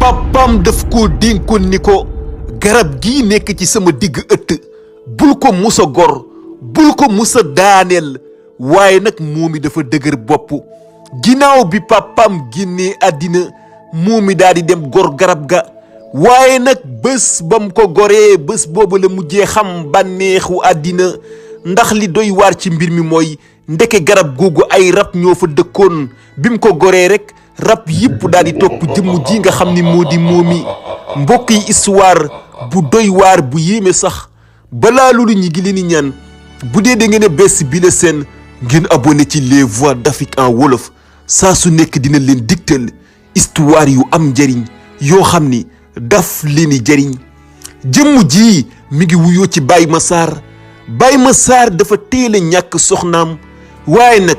papam daf ko dénkoon ni ko garab gii nekk ci sama digg ëtt bul ko musa gor bul ko musa daaneel waaye nag moomi dafa dëgër bopp ginnaaw bi papam génnee àddina moomi daal di dem gor garab ga waaye nag bés bam ko goree bés boobu la mujjee xam bànneexu àddina ndax li doy waar ci mbir mi mooy ndeke garab googu ay rab ñoo fa dëkkoon bim ko goree rek rab yëpp daal di topp jëmm ji nga xam ni moo di moomi mbokk yi histoire bu doy waar bu yéeme sax balaa loolu ñi ngi leen di ñaan bu dee da ngeen a bees bi la seen ngeen abonné ci les voix d'Afrique en wolof saa su nekk dina leen digtal histoire yu am njëriñ yoo xam ni daf leen di jëriñ jëmm ji mi ngi wuyoo ci Baye Massar dafa teel a ñàkk soxnaam waaye nag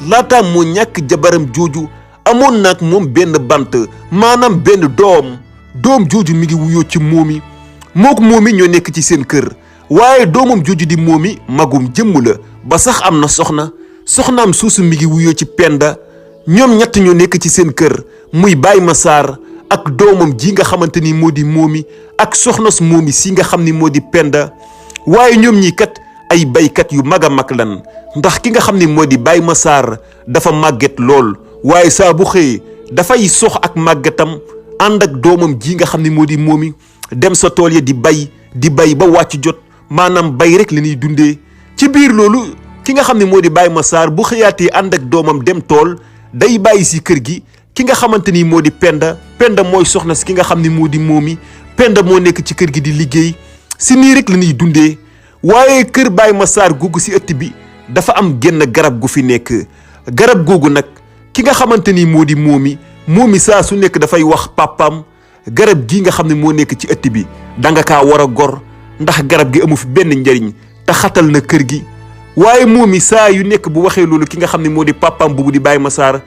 laataam moo ñàkk jabaram jooju amoon nag moom benn bant maanaam benn doom jooju mi ngi wuyoo ci moomi mook moomi ñoo nekk ci seen kër waaye doomam jooju di moomi magum jëmm la ba sax am na soxnaam suusu mi ngi wuyoo ci Penda ñoom ñett ñoo nekk ci seen kër muy Baye Massar ak doomam ji nga xamante ni moo di moomi ak soxnas moomi si nga xam ni moo di Penda waaye ñoom ñii kat ay baykat yu mag a mag lan ndax ki nga xam ni moo di Baye Massar dafa màgget lool waaye saa bu xëyee dafay sox ak màggetam ànd ak doomam ji nga xam ni moo di moomi dem sa tool ya di bay ba wàcc jot maanaam bay rek la ñuy dundee ci biir loolu ki nga xam ni moo di Baye Massar bu xëyaatee ànd ak doomam dem tool day bàyyi si kër gi ki nga xamante ni moo di Penda mooy soxna si ki nga xam ni moo di moomi Penda moo nekk ci kër gi di liggéey si nii rek la ñuy dundee waaye kër Baye Massar googu si ëtt bi dafa am genn garab gu fi nekk garab googu nag ki nga xamante ni moo di moomi saa su nekk dafay wax papam garab gii nga xam ne moo nekk ci ëtt bi danga kaa war a gor ndax garab gi amu fi benn njariñ te xatal na kër gi waaye moomi saa yu nekk bu waxee loolu ki nga xam ne moo di papam boobu di Baye Massar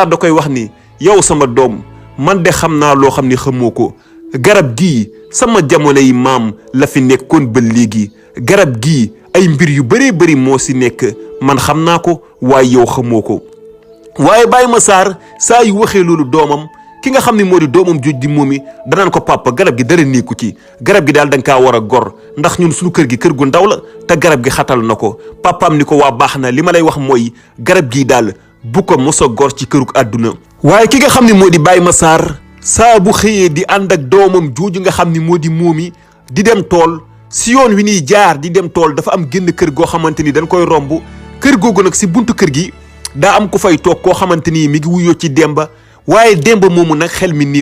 da koy wax ni yow sama doom man de xam naa loo xam ni xamoo ko garab gii sama jamono yi maam la fi nekkoon ba léegi garab gii ay mbir yu bëree bëri moo si nekk man xam naa ko waaye yow xamoo ko waaye Baye Massar saa yu waxee loolu doomam ki nga xam ne moo di doomam joj di moomi danaan ko papa garab gi dara nekku ci garab gi daal da nga kaa war a gor ndax ñun suñu kër gi kër gu ndaw la te garab gi xatal na ko papaam ni ko waa baax na li ma lay wax mooy garab gii daal bu ko mos a gor ci kërug àdduna waaye ki nga xam ne moo di Baye Massar saa bu xëyee di ànd ak doomam jooju nga xam ni moo di moomi di dem tool si yoon wi ñuy jaar di dem tool dafa am génn kër goo xamante ni dañ koy romb kër googu nag si buntu kër gi daa am ku fay toog koo xamante ni mi ngi wuyoo ci Demba waaye Demba moomu nag xel mi nii